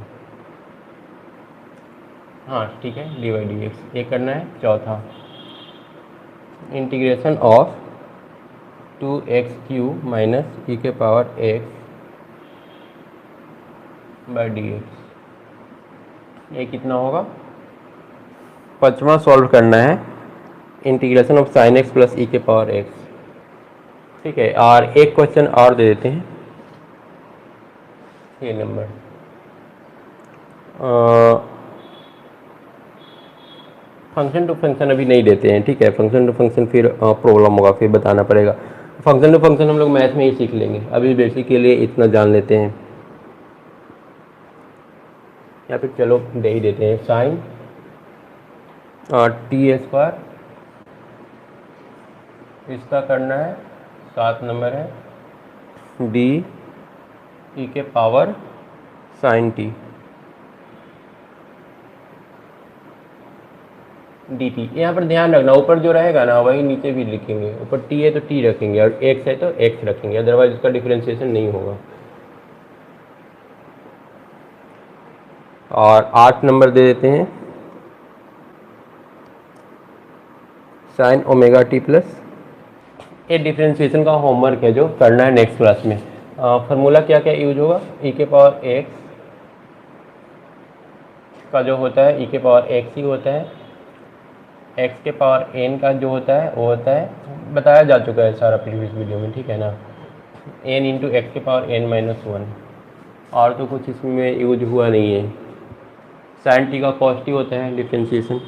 हाँ ठीक है डी बाई डी एक्स ये करना है। चौथा integration of 2x³ minus e के power x by d x, ये कितना होगा? पांचवा सॉल्व करना है integration of sin x plus e के पावर x। ठीक है, और एक क्वेश्चन और दे देते हैं, ये नंबर फंक्शन टू फंक्शन अभी नहीं देते हैं। ठीक है, फंक्शन टू फंक्शन फिर प्रॉब्लम होगा, फिर बताना पड़ेगा। फंक्शन टू फंक्शन हम लोग मैथ में ही सीख लेंगे, अभी बेसिक के लिए इतना जान लेते हैं, या फिर चलो दे ही देते हैं। साइन टी स्क्वायर, इसका करना है 7 नंबर है डी ई के power sine T D T. यहाँ पर ध्यान रखना, ऊपर जो रहेगा ना वही नीचे भी लिखेंगे, ऊपर टी है तो टी रखेंगे और एक्स है तो एक्स रखेंगे, अदरवाइज उसका डिफरेंशिएशन नहीं होगा। और 8 नंबर दे देते हैं साइन ओमेगा टी प्लस। ये डिफरेंशिएशन का होमवर्क है जो करना है नेक्स्ट क्लास में। फार्मूला क्या क्या यूज होगा? ई के पावर एक्स का जो होता है ई के पावर एक्स ही होता है, एक्स के पावर एन का जो होता है वो होता है, बताया जा चुका है सारा प्रीवियस वीडियो में, ठीक है ना, एन इंटू एक्स के पावर एन माइनस 1, और तो कुछ इसमें यूज हुआ नहीं है। साइन टी का कॉस्ट ही होता है डिफरेंशिएशन।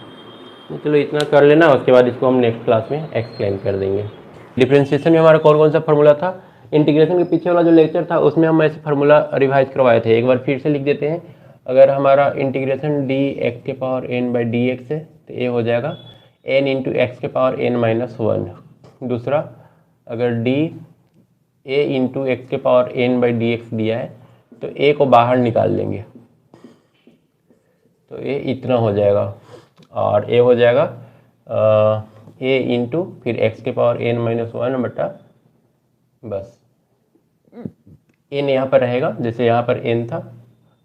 चलो इतना कर लेना, उसके बाद इसको हम नेक्स्ट क्लास में एक्सप्लेन कर देंगे। डिफरेंशिएशन में हमारा कौन कौन सा फार्मूला था? इंटीग्रेशन के पीछे वाला जो लेक्चर था उसमें हम ऐसे फार्मूला रिवाइज करवाए थे, एक बार फिर से लिख देते हैं। अगर हमारा इंटीग्रेशन डी एक्स के power n by d x है तो ये हो जाएगा एन इंटू एक्स के पावर एन माइनस 1। दूसरा, अगर डी ए इंटू एक्स के power n by d x दिया है तो ए को बाहर निकाल लेंगे तो ये इतना हो जाएगा, और ए हो जाएगा ए इंटू फिर एक्स के पावर एन माइनस वन बटा बस एन यहाँ पर रहेगा, जैसे यहाँ पर एन था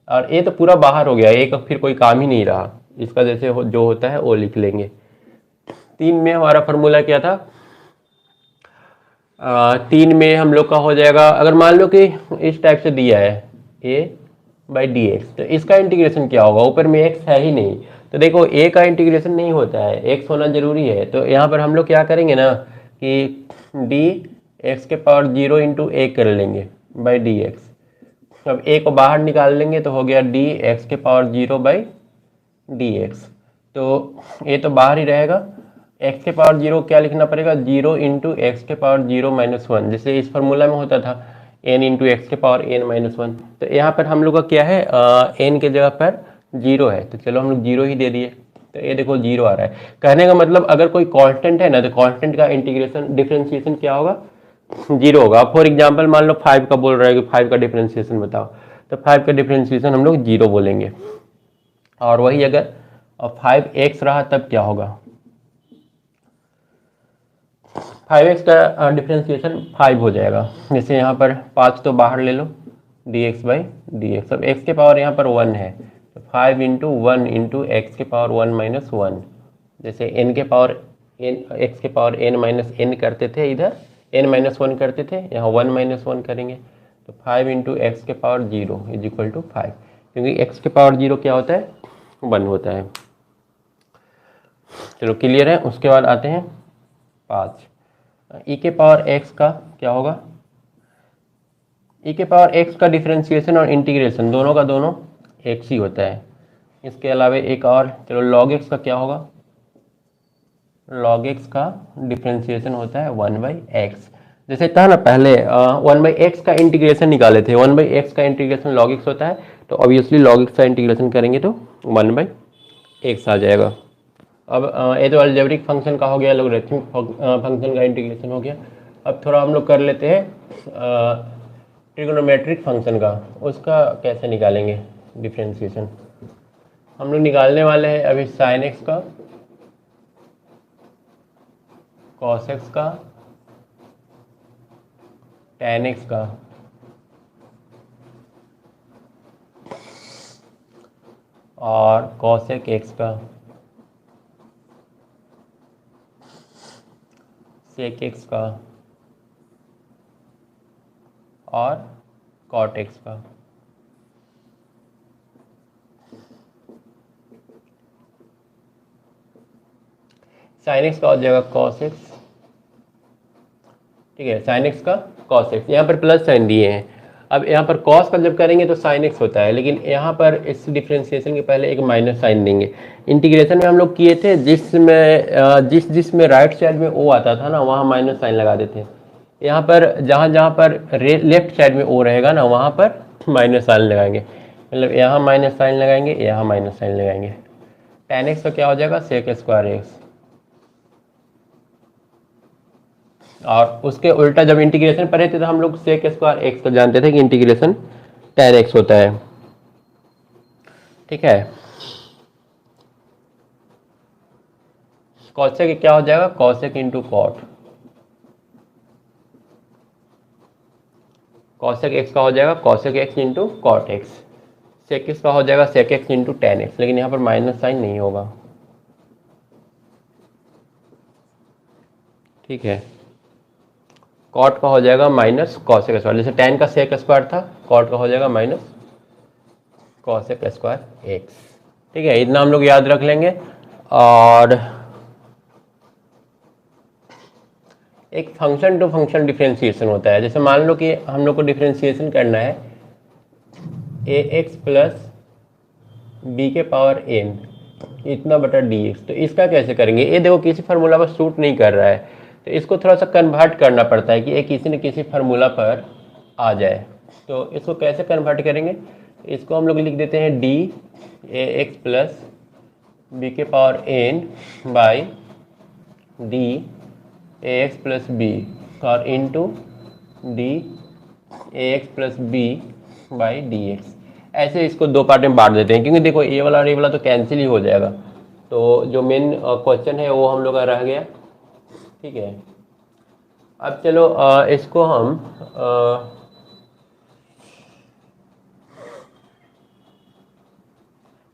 और ए तो पूरा बाहर हो गया, ए का फिर कोई काम ही नहीं रहा, इसका जैसे जो होता है वो लिख लेंगे। 3 में हमारा फॉर्मूला क्या था, 3 में हम लोग का हो जाएगा, अगर मान लो कि इस टाइप से दिया है ए बाई डी एक्स, तो इसका इंटीग्रेशन क्या होगा, ऊपर में एक्स है ही नहीं, तो देखो ए का इंटीग्रेशन नहीं होता है, एक्स होना जरूरी है, तो यहाँ पर हम लोग क्या करेंगे ना कि डी एक्स के पावर 0 इंटू ए कर लेंगे बाई डी एक्स। अब ए को बाहर निकाल लेंगे तो हो गया डी एक्स के पावर 0 बाई डी एक्स, तो ए तो बाहर ही रहेगा, एक्स के पावर 0 क्या लिखना पड़ेगा, 0 इंटू एक्स के पावर 0 माइनस वन, जैसे इस फार्मूला में होता था एन इंटू एक्स के पावर एन माइनस वन, तो यहाँ पर हम लोग का क्या है, एन के जगह पर 0 है, तो चलो हम लोग 0 ही दे दिए, तो ये देखो 0 आ रहा है। कहने का मतलब अगर कोई कांस्टेंट है ना, तो कांस्टेंट का इंटीग्रेशन डिफरेंशिएशन क्या होगा, 0 होगा। फॉर एग्जाम्पल मान लो 5 का बोल रहा है कि 5 का डिफरेंशिएशन बताओ, तो 5 का डिफरेंशिएशन हम लोग 0 बोलेंगे, और वही अगर 5x रहा तब क्या होगा, 5x का डिफरेंशिएशन 5 हो जाएगा, जैसे यहाँ पर 5 तो बाहर ले लो dx बाई डी एक्स, अब x के पावर यहाँ पर 1 है, तो 5 इंटू वन इंटू एक्स के पावर 1 माइनस वन, जैसे n के पावर x के पावर n माइनस n करते थे, इधर n माइनस वन करते थे, यहाँ 1 माइनस वन करेंगे, तो 5 इंटू एक्स के पावर 0 इज इक्वल टू 5, क्योंकि x के पावर 0 क्या होता है, 1 होता है। चलो क्लियर है। उसके बाद आते हैं 5, e के पावर x का क्या होगा, e के पावर x का डिफरेंशिएशन और इंटीग्रेशन दोनों का दोनों x ही होता है। इसके अलावा एक और, चलो log x का क्या होगा, log x का डिफरेंशिएशन होता है 1 बाई एक्स, जैसे था ना पहले 1 बाई एक्स का इंटीग्रेशन निकाले थे, 1 बाई एक्स का इंटीग्रेशन log x होता है, तो ऑब्वियसली log x का इंटीग्रेशन करेंगे तो 1 बाई एक्स आ जाएगा। अब ये तो अलजेब्रिक फंक्शन का हो गया, लोगरिथमिक फंक्शन का इंटीग्रेशन हो गया। अब थोड़ा हम लोग कर लेते हैं ट्रिग्नोमेट्रिक फंक्शन का, उसका कैसे निकालेंगे डिफरेंशिएशन। हम लोग निकालने वाले हैं अभी साइन एक्स का, कॉस एक्स का, टैन एक्स का और कॉसेक एक्स का, सेक एक्स का और कॉट एक्स का। साइन एक्स का हो जाएगा कॉस एक्स, ठीक है, साइन एक्स का कॉस एक्स, यहाँ पर प्लस साइन दिए हैं। अब यहाँ पर कॉस का जब करेंगे तो साइन एक्स होता है, लेकिन यहाँ पर इस डिफरेंशिएशन के पहले एक माइनस साइन देंगे। इंटीग्रेशन में हम लोग किए थे जिसमें जिसमें राइट साइड में ओ आता था ना, वहाँ माइनस साइन लगा देते हैं। यहाँ पर जहाँ पर लेफ्ट साइड में ओ रहेगा ना, वहाँ पर माइनस साइन लगाएंगे, मतलब यहाँ माइनस साइन लगाएंगे, यहाँ माइनस साइन लगाएंगे। tan एक्स का क्या हो जाएगा, सेक स्क्वायर एक्स, और उसके उल्टा जब इंटीग्रेशन पढ़े थे तो हम लोग सेक स्क्वायर एक्स को जानते थे कि इंटीग्रेशन tan एक्स होता है, ठीक है। कॉसेक क्या हो जाएगा, cosec into cot, cosec x का हो जाएगा cosec x into cot x, sec x का हो जाएगा sec x into tan x, लेकिन यहाँ पर माइनस साइन नहीं होगा, ठीक है। कॉट का हो जाएगा माइनस कॉसेक स्क्वायर, जैसे टैन का सेक स्क्वायर था, कॉट का हो जाएगा माइनस कॉसेक स्क्वायर एक्स, ठीक है। इतना हम लोग याद रख लेंगे। और एक फंक्शन टू फंक्शन डिफरेंशिएशन होता है, जैसे मान लो कि हम लोग को डिफरेंशिएशन करना है ए एक्स प्लस बी के पावर एन इतना बटा डी एक्स, तो इसका कैसे करेंगे, ये देखो किसी फार्मूला पर सूट नहीं कर रहा है, तो इसको थोड़ा सा कन्वर्ट करना पड़ता है कि ये किसी न किसी फार्मूला पर आ जाए। तो इसको कैसे कन्वर्ट करेंगे, इसको हम लोग लिख देते हैं d a x plus b के power n by d a x plus b और into d a x plus b by d x. ऐसे इसको दो पार्ट में बांट देते हैं, क्योंकि देखो ये वाला और ये वाला तो कैंसिल ही हो जाएगा। तो जो मेन क्वेश्चन है वो हम लोग का रह गया ठीक है। अब चलो इसको हम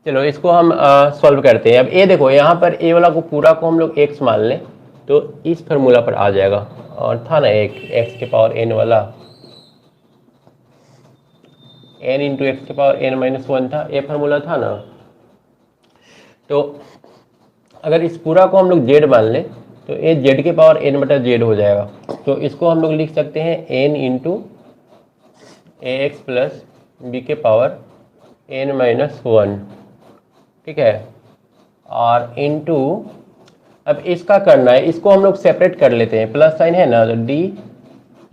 चलो इसको हम सॉल्व करते हैं। अब ये देखो यहाँ पर ए वाला को पूरा को हम लोग x मान लें तो इस फार्मूला पर आ जाएगा। और था ना एक x के पावर n वाला, n इंटू एक्स के पावर n माइनस 1 था, ये फार्मूला था ना। तो अगर इस पूरा को हम लोग z मान लें तो ये z के पावर n बटा z हो जाएगा। तो इसको हम लोग लिख सकते हैं n into a x plus b के पावर n माइनस 1, ठीक है। और इनटू अब इसका करना है, इसको हम लोग सेपरेट कर लेते हैं, प्लस साइन है ना तो d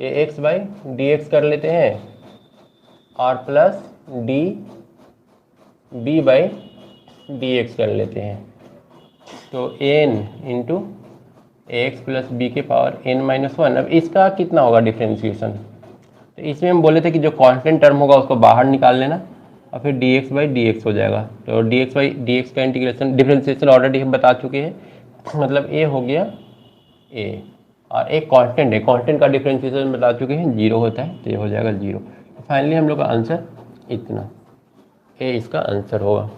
a x by d x कर लेते हैं और plus d b by d x कर लेते हैं। तो n into a x plus b के पावर n माइनस 1। अब इसका कितना होगा डिफ्रेंशिएशन, तो इसमें हम बोले थे कि जो कांस्टेंट टर्म होगा उसको बाहर निकाल लेना और फिर dx बाई डी हो जाएगा। तो dx बाई डी का इंटीग्रेशन डिफरेंशिएशन ऑलरेडी हम बता चुके हैं, मतलब a हो गया a और एक कांस्टेंट है, कांस्टेंट का डिफरेंशिएशन बता चुके हैं 0 होता है, तो ये हो जाएगा 0। तो फाइनली हम लोग का आंसर इतना a इसका आंसर होगा।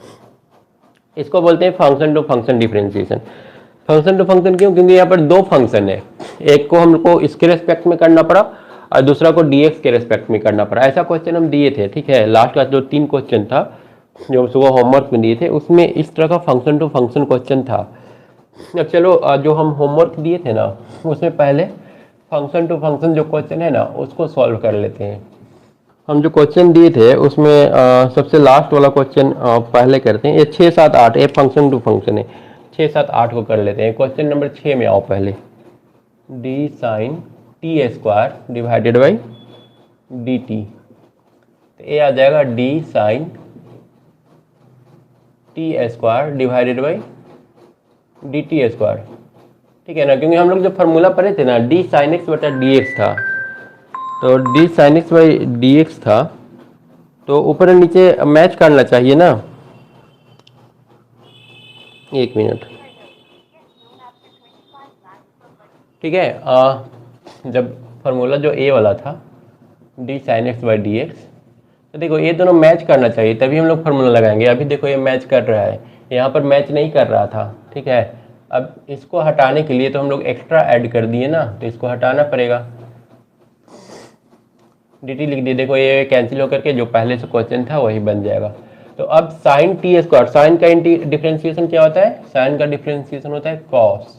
इसको बोलते हैं function to function differentiation. Function to function क्यों, क्योंकि यहाँ पर दो फंक्शन है, एक को हमको इसके रेस्पेक्ट में करना पड़ा और दूसरा को dx के रेस्पेक्ट में करना पड़ा। ऐसा क्वेश्चन हम दिए थे, ठीक है। लास्ट का जो 3 क्वेश्चन था जो सुबह होमवर्क में दिए थे उसमें इस तरह का फंक्शन टू फंक्शन क्वेश्चन था। अब चलो जो हम होमवर्क दिए थे ना उसमें पहले फंक्शन टू फंक्शन जो क्वेश्चन है ना उसको सॉल्व कर लेते हैं। हम जो क्वेश्चन दिए थे उसमें सबसे लास्ट वाला क्वेश्चन पहले करते हैं। ये 6, 7, 8 ये फंक्शन टू फंक्शन है, 6, 7, 8 को कर लेते हैं। क्वेश्चन नंबर 6 में आओ पहले, d sine t square divided by d t, तो ये आ जाएगा d sine t square divided by d t square, ठीक है ना। क्योंकि हम लोग जो फार्मूला पढ़े थे ना डी साइन एक्स बटा डी एक्स था, तो D sine x by d x था, तो ऊपर नीचे मैच करना चाहिए ना। एक मिनट, ठीक है। जब फार्मूला जो ए वाला था D sine x by d x, तो देखो ये दोनों मैच करना चाहिए तभी हम लोग फार्मूला लगाएंगे। अभी देखो ये मैच कर रहा है, यहाँ पर मैच नहीं कर रहा था, ठीक है। अब इसको हटाने के लिए तो हम लोग एक्स्ट्रा ऐड कर दिए ना, तो इसको हटाना पड़ेगा। डी टी लिख दिए, देखो ये कैंसिल होकर के जो पहले से क्वेश्चन था वही बन जाएगा। तो अब साइन टी स्क्वायर, साइन का डिफ्रेंशिएशन क्या होता है, साइन का डिफ्रेंशिएशन होता है कॉस,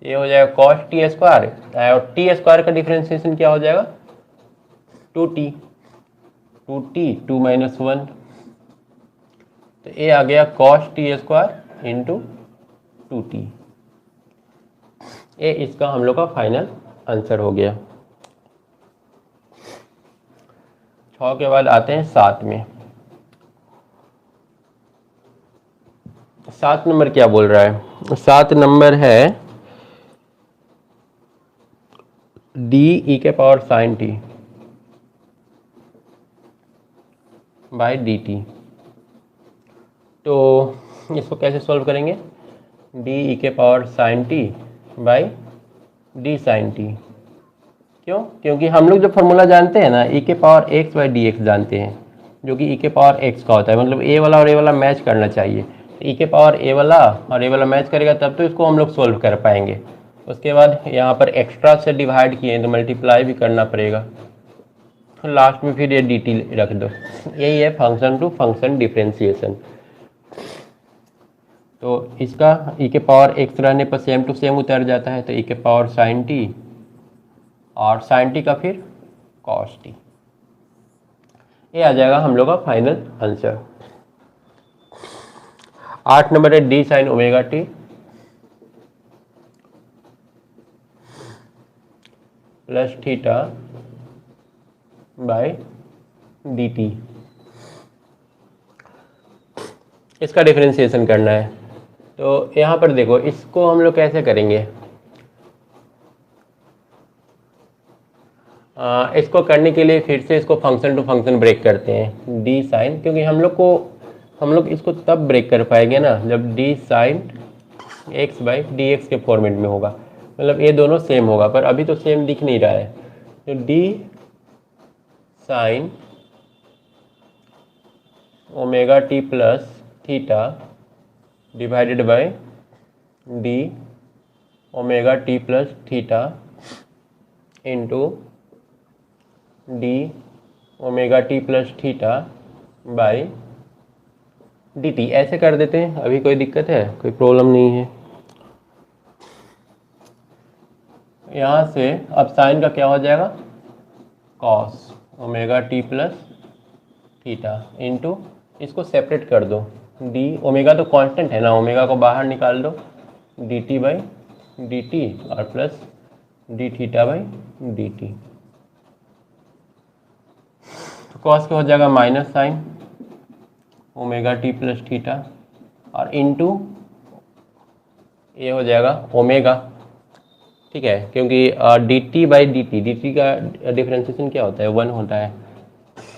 ये हो जाएगा कॉस टी स्क्वायर। और टी स्क्वायर का डिफरेंशिएशन क्या हो जाएगा 2t, 2 माइनस 1, तो ये आ गया cos T square into 2t। ये इसका हम लोग का फाइनल आंसर हो गया। 6 के बाद आते हैं 7 में। 7 नंबर क्या बोल रहा है, 7 नंबर है डी ई के power sine t by d t. तो इसको कैसे सॉल्व करेंगे, डी ई के power sine t by d sine t. क्यों, क्योंकि हम लोग जो फार्मूला जानते हैं ना ई के power x by d x जानते हैं, जो कि ई के पावर एक्स का होता है, मतलब ए वाला और ए वाला मैच करना चाहिए। ई के पावर ए वाला और ए वाला मैच करेगा तब तो इसको हम लोग सोल्व कर पाएंगे। उसके बाद यहाँ पर एक्स्ट्रा से डिवाइड किए तो मल्टीप्लाई भी करना पड़ेगा, लास्ट में फिर ये डी टी रख दो। यही है फंक्शन टू फंक्शन डिफरेंशिएशन। तो इसका ई के पावर एक्स रहने पर सेम टू सेम उतर जाता है, तो ई के पावर साइन टी और साइन टी का फिर कॉस टी, ये आ जाएगा हम लोग का फाइनल आंसर। 8 नंबर है D sign omega t plus theta by D T, इसका डिफरेंशिएशन करना है। तो यहाँ पर देखो इसको हम लोग कैसे करेंगे, इसको करने के लिए फिर से इसको फंक्शन टू फंक्शन ब्रेक करते हैं डी साइन, क्योंकि हम लोग इसको तब ब्रेक कर पाएंगे ना जब D sine x by d x के फॉर्मेट में होगा। मतलब ये दोनों सेम होगा, पर अभी तो सेम दिख नहीं रहा है। तो D sign omega t plus theta divided by D omega t plus theta into D omega t plus theta by d T. ऐसे कर देते हैं, अभी कोई दिक्कत है? कोई प्रॉब्लम नहीं है। यहाँ से अब साइन का क्या हो जाएगा? Cos omega t plus theta into, इसको सेपरेट कर दो, डी ओमेगा तो कांस्टेंट है ना, ओमेगा को बाहर निकाल दो, d t by d t और plus d theta by d t. तो कॉस का हो जाएगा minus sine omega t plus theta और इंटू ये हो जाएगा ओमेगा, ठीक है, क्योंकि d t by d t का डिफ्रेंसिएशन क्या होता है? 1 होता है,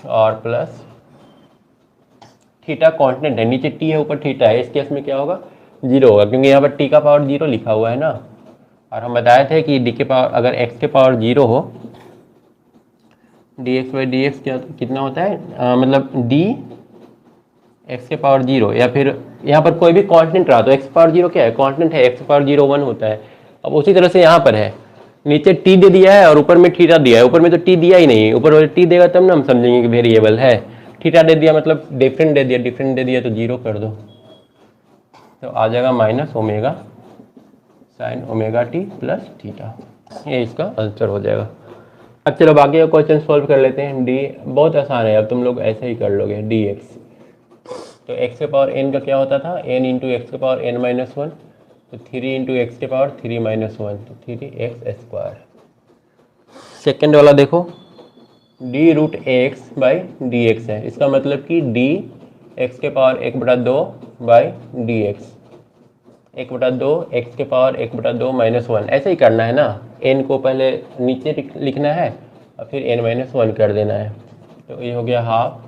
और प्लस थीटा कांस्टेंट है, नीचे टी है ऊपर थीटा है, इस केस में क्या होगा? 0 होगा, क्योंकि यहाँ पर टी का पावर 0 लिखा हुआ है ना। और हम बताए थे कि डी के पावर अगर एक्स के पावर 0 हो, D x by d x कितना होता है? मतलब डी एक्स के पावर 0, या फिर यहाँ पर कोई भी कांस्टेंट रहा तो एक्स पावर 0 क्या है? कांस्टेंट है, एक्स पावर 0 1 होता है। अब उसी तरह से यहाँ पर है, नीचे टी दे दिया है और ऊपर में थीटा दिया है, ऊपर में तो टी दिया ही नहीं, ऊपर टी देगा तब ना हम समझेंगे कि वेरिएबल है। थीटा दे दिया मतलब डिफरेंट दे दिया, डिफरेंट दे दिया तो 0 कर दो, तो आ जाएगा minus omega sine omega t plus theta. ये इसका आंसर हो जाएगा। अब चलो बाकी का क्वेश्चन सॉल्व कर लेते हैं। डी बहुत आसान है, अब तुम लोग ऐसे ही कर लोगे। डी एक्स, तो एक्स के पावर एन का क्या होता था? एन इंटू एक्स के पावर एन माइनस 1, तो 3 इंटू एक्स के पावर 3 माइनस 1, तो 3x स्क्वायर। सेकेंड वाला देखो, d root x by d x है, इसका मतलब कि डी एक्स के power 1/2 by d x, 1/2 x के पावर 1/2 माइनस 1, ऐसे ही करना है ना। एन को पहले नीचे लिखना है और फिर एन माइनस 1 कर देना है, तो ये हो गया हाफ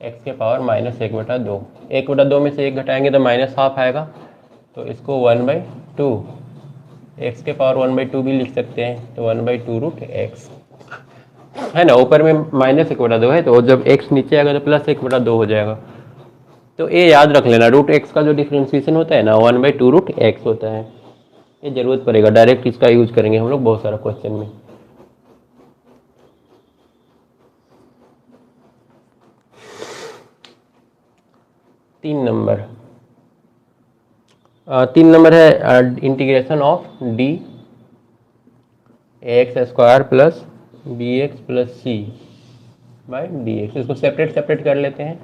एक्स के पावर माइनस 1/2, 1/2 में से 1 घटाएंगे तो माइनस हाफ आएगा, तो इसको 1/2 एक्स के पावर 1/2 भी लिख सकते हैं, तो 1/2 रूट एक्स है ना, ऊपर में माइनस 1/2 है, तो जब एक्स नीचे आएगा तो प्लस 1/2 हो जाएगा। तो ये याद रख लेना, रूट एक्स का जो डिफ्रेंसिएशन होता है ना 1/2 रूट एक्स होता है। ये जरूरत पड़ेगा, डायरेक्ट इसका यूज करेंगे हम लोग बहुत सारा क्वेश्चन में। तीन नंबर है integration of d x square plus b x plus c by d x. इसको सेपरेट कर लेते हैं।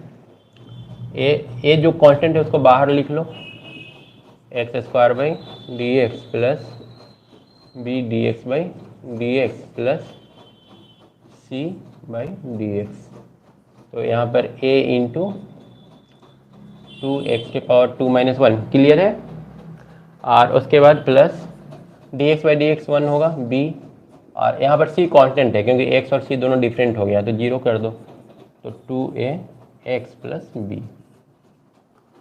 ए जो कांस्टेंट है उसको बाहर लिख लो, x square by d x plus b d x by d x plus c by d x. तो यहाँ पर ए इंटू 2x के पावर 2 माइनस 1 क्लियर है, और उसके बाद plus D x by d x 1 होगा b, और यहाँ पर c कांस्टेंट है क्योंकि x और c दोनों डिफरेंट हो गया, तो 0 कर दो, तो 2ax प्लस b।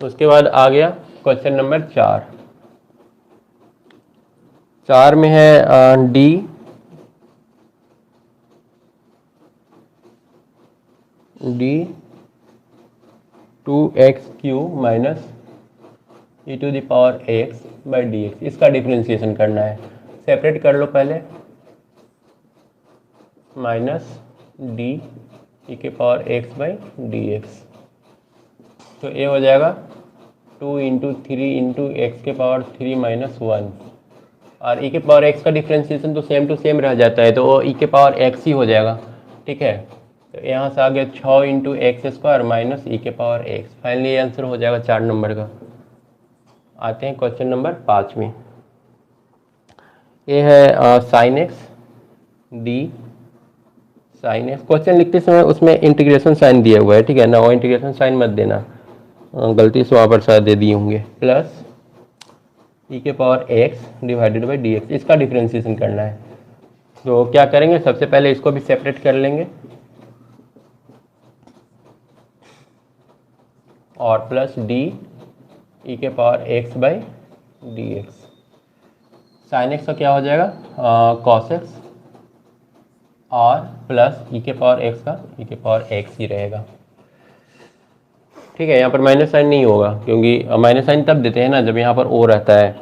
उसके बाद आ गया क्वेश्चन नंबर 4 में है d d 2x³ minus e to the power x by d x, इसका डिफ्रेंसिएशन करना है। सेपरेट कर लो पहले, माइनस डी ई के power x by d x, तो ये हो जाएगा 2 इंटू 3 इंटू एक्स के पावर 3 माइनस 1, और e के पावर x का डिफ्रेंसिएशन तो सेम टू सेम रह जाता है, तो वो e के पावर x ही हो जाएगा, ठीक है। तो यहाँ से आ गया 6 into x square minus e के पावर एक्स। फाइनली आंसर हो जाएगा 4 नंबर का। आते हैं क्वेश्चन नंबर 5 में। ये है sine x D sine x. Question लिखते समय उसमें इंटीग्रेशन साइन दिया हुआ है, ठीक है ना, वो इंटीग्रेशन साइन मत देना, गलती से वहाँ पर शायद दे दिए होंगे। प्लस ई के power x divided by d x, इसका डिफ्रेंसिएशन करना है। तो क्या करेंगे, सबसे पहले इसको भी सेपरेट कर लेंगे, और प्लस डी ई के power x by d x. Sine x का क्या हो जाएगा कॉस एक्स और प्लस ई के पावर एक्स का ई के पावर एक्स ही रहेगा। ठीक है, यहाँ पर माइनस साइन नहीं होगा क्योंकि माइनस साइन तब देते हैं ना जब यहाँ पर ओ रहता है।